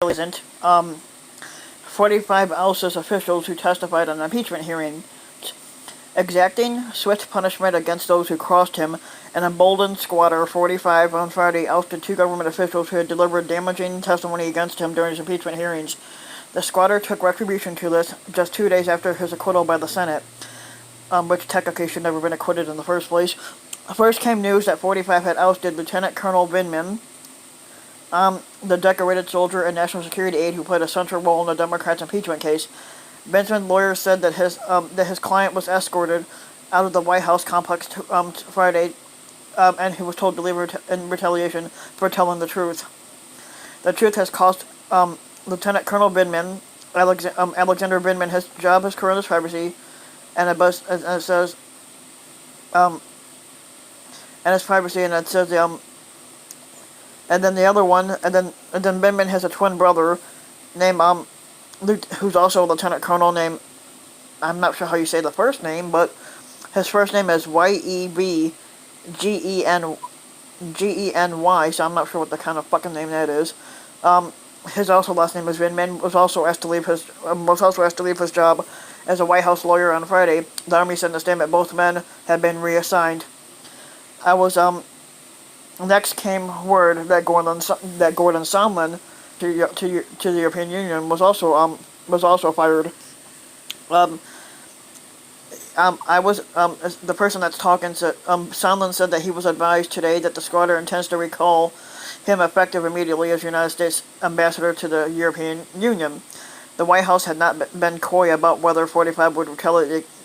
isn't. 45 ousts officials who testified on an impeachment hearing, exacting swift punishment against those who crossed him. An emboldened squatter 45 on Friday ousted two government officials who had delivered damaging testimony against him during his impeachment hearings. The squatter took retribution to this just 2 days after his acquittal by the Senate, which technically should never have been acquitted in the first place. First came news that 45 had ousted Lieutenant Colonel Vindman, the decorated soldier and national security aide who played a central role in the Democrats' impeachment case. Vindman's lawyers said that his client was escorted out of the White House complex Friday, and he was told to leave in retaliation for telling the truth. The truth has cost Lieutenant Colonel Vindman, Alexander Vindman, his job, his career, his privacy, and it says, and his privacy, and it says and then the other one, and then Vindman has a twin brother named who's also a lieutenant colonel named, I'm not sure how you say the first name, but his first name is Yevgeny, so I'm not sure what the kind of fucking name that is. His also last name is Vindman, was also asked to leave his job as a White House lawyer on Friday. The Army said in a statement both men had been reassigned. Next came word that Gordon Sondland to the European Union was also fired. The person that's talking said Sondland said that he was advised today that the squatter intends to recall him effective immediately as United States ambassador to the European Union. The White House had not been coy about whether 45 would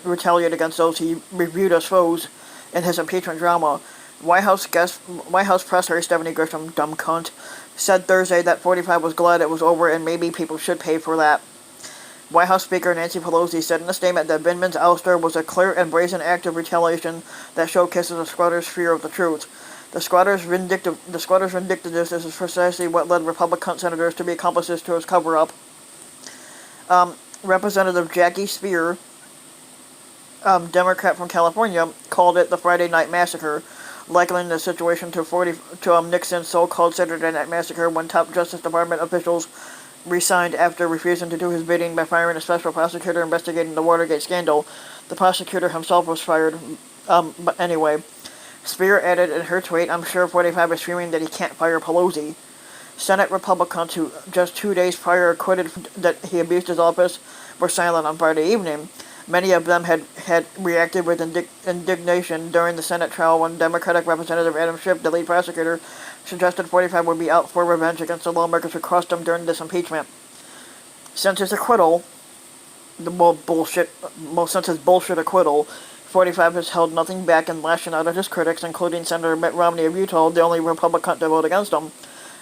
retaliate against those he reviewed as foes in his impeachment drama. White House press secretary Stephanie Grisham, dumb cunt, said Thursday that 45 was glad it was over and maybe people should pay for that. White House Speaker Nancy Pelosi said in a statement that Vindman's ouster was a clear and brazen act of retaliation that showcases the squatter's fear of the truth. The squatter's vindictiveness is precisely what led Republican senators to be accomplices to his cover-up. Representative Jackie Speer, Democrat from California, called it the Friday Night Massacre, likening the situation to Nixon's so-called Saturday Night Massacre when top Justice Department officials resigned after refusing to do his bidding by firing a special prosecutor investigating the Watergate scandal. The prosecutor himself was fired. But anyway, Speer added in her tweet, "I'm sure 45 is screaming that he can't fire Pelosi." Senate Republicans who just 2 days prior acquitted that he abused his office were silent on Friday evening. Many of them had reacted with indignation during the Senate trial when Democratic Representative Adam Schiff, the lead prosecutor, suggested 45 would be out for revenge against the lawmakers who crossed him during this impeachment. Since his acquittal, since his bullshit acquittal, 45 has held nothing back in lashing out at his critics, including Senator Mitt Romney of Utah, the only Republican to vote against him.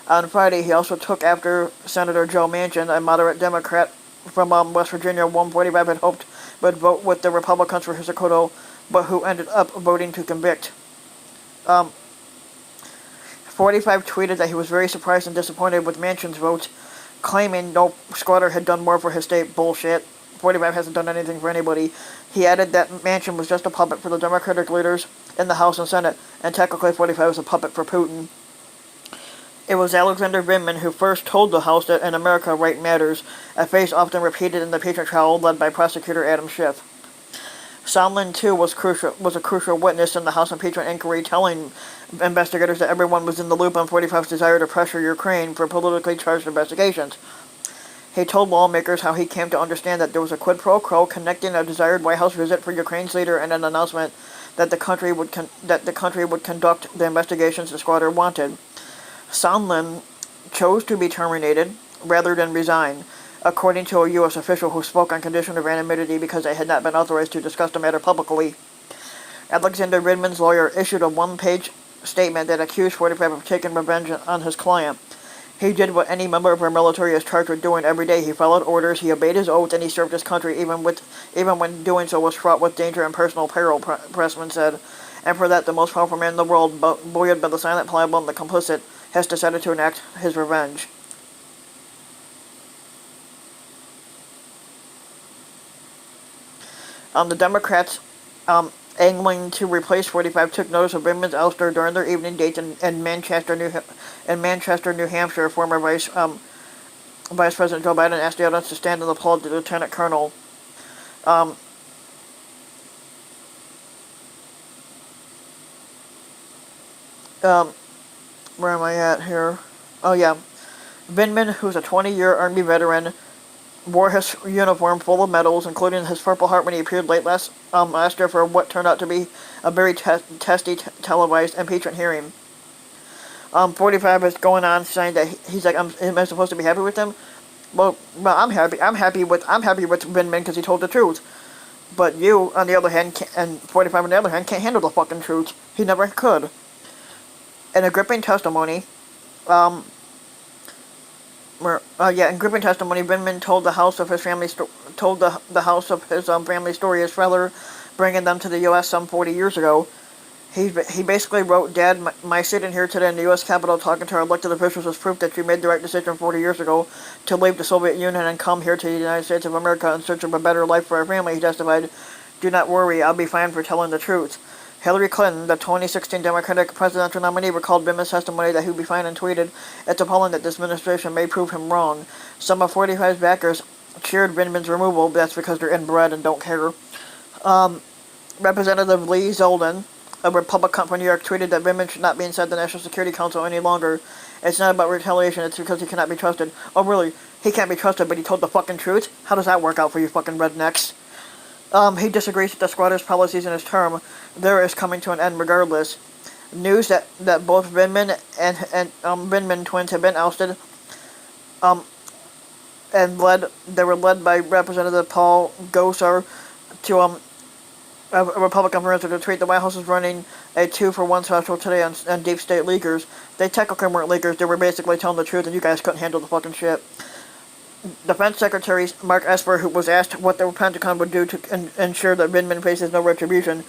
On Friday, he also took after Senator Joe Manchin, a moderate Democrat from West Virginia, whom 45 had hoped would vote with the Republicans for his acquittal, but who ended up voting to convict. 45 tweeted that he was very surprised and disappointed with Manchin's vote, claiming no squatter had done more for his state. Bullshit. 45 hasn't done anything for anybody. He added that Manchin was just a puppet for the Democratic leaders in the House and Senate, and technically 45 was a puppet for Putin. It was Alexander Vindman who first told the House that in America right matters, a phrase often repeated in the impeachment trial led by prosecutor Adam Schiff. Sondland, too, was a crucial witness in the House impeachment inquiry, telling investigators that everyone was in the loop on 45's desire to pressure Ukraine for politically charged investigations. He told lawmakers how he came to understand that there was a quid pro quo connecting a desired White House visit for Ukraine's leader and an announcement that the country would conduct the investigations the squatter wanted. Sondland chose to be terminated rather than resign, according to a U.S. official who spoke on condition of anonymity because they had not been authorized to discuss the matter publicly. Alexander Vindman's lawyer issued a one-page statement that accused 45 of taking revenge on his client. He did what any member of our military is charged with doing every day. He followed orders, he obeyed his oath, and he served his country even when doing so was fraught with danger and personal peril, Pressman said. And for that, the most powerful man in the world, buoyed by the silent, pliable, and the complicit, has decided to enact his revenge. The Democrats, angling to replace 45, took notice of Vindman's ouster during their evening dates in Manchester, New Hampshire. Former Vice President Joe Biden asked the audience to stand and applaud the lieutenant colonel. Um, um, where am I at here? Oh yeah, Vindman, who's a 20-year Army veteran, wore his uniform full of medals, including his Purple Heart, when he appeared late last year for what turned out to be a very testy televised impeachment hearing. 45 is going on saying that he's like, am I supposed to be happy with him? Well, I'm happy. I'm happy with Vindman because he told the truth. But you, on the other hand, and 45 on the other hand, can't handle the fucking truth. He never could. In a gripping testimony, in gripping testimony, Vindman told the House of his family told the House of his family story, his father bringing them to the U.S. some 40 years ago. He basically wrote, "Dad, my sitting here today in the U.S. Capitol talking to our elected officials is proof that you made the right decision 40 years ago to leave the Soviet Union and come here to the United States of America in search of a better life for our family," he testified. "Do not worry, I'll be fine for telling the truth." Hillary Clinton, the 2016 Democratic presidential nominee, recalled Vindman's testimony that he would be fine and tweeted, "It's appalling that this administration may prove him wrong." Some of 45's backers cheered Vindman's removal, but that's because they're inbred and don't care. Representative Lee Zeldin, a Republican from New York, tweeted that Vindman should not be inside the National Security Council any longer. "It's not about retaliation, it's because he cannot be trusted." Oh really? He can't be trusted, but he told the fucking truth? How does that work out for you fucking rednecks? He disagrees with the squatter's policies in his term. There is coming to an end regardless. News that both Vindman and Vindman twins have been ousted, and they were led by Representative Paul Gosar to a Republican representative to tweet, "The White House is running a 2-for-1 special today on deep state leakers." They technically weren't leakers, they were basically telling the truth, and you guys couldn't handle the fucking shit. Defense Secretary Mark Esper, who was asked what the Pentagon would do to ensure that Vindman faces no retribution,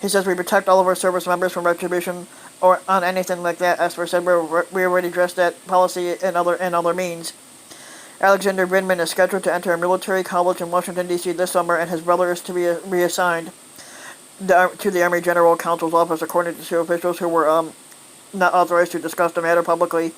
he says, "We protect all of our service members from retribution or on anything like that." Esper said, "We already addressed that policy in other means." Alexander Vindman is scheduled to enter a military college in Washington, D.C. this summer, and his brother is to be reassigned to the Army General Counsel's office, according to two officials who were not authorized to discuss the matter publicly.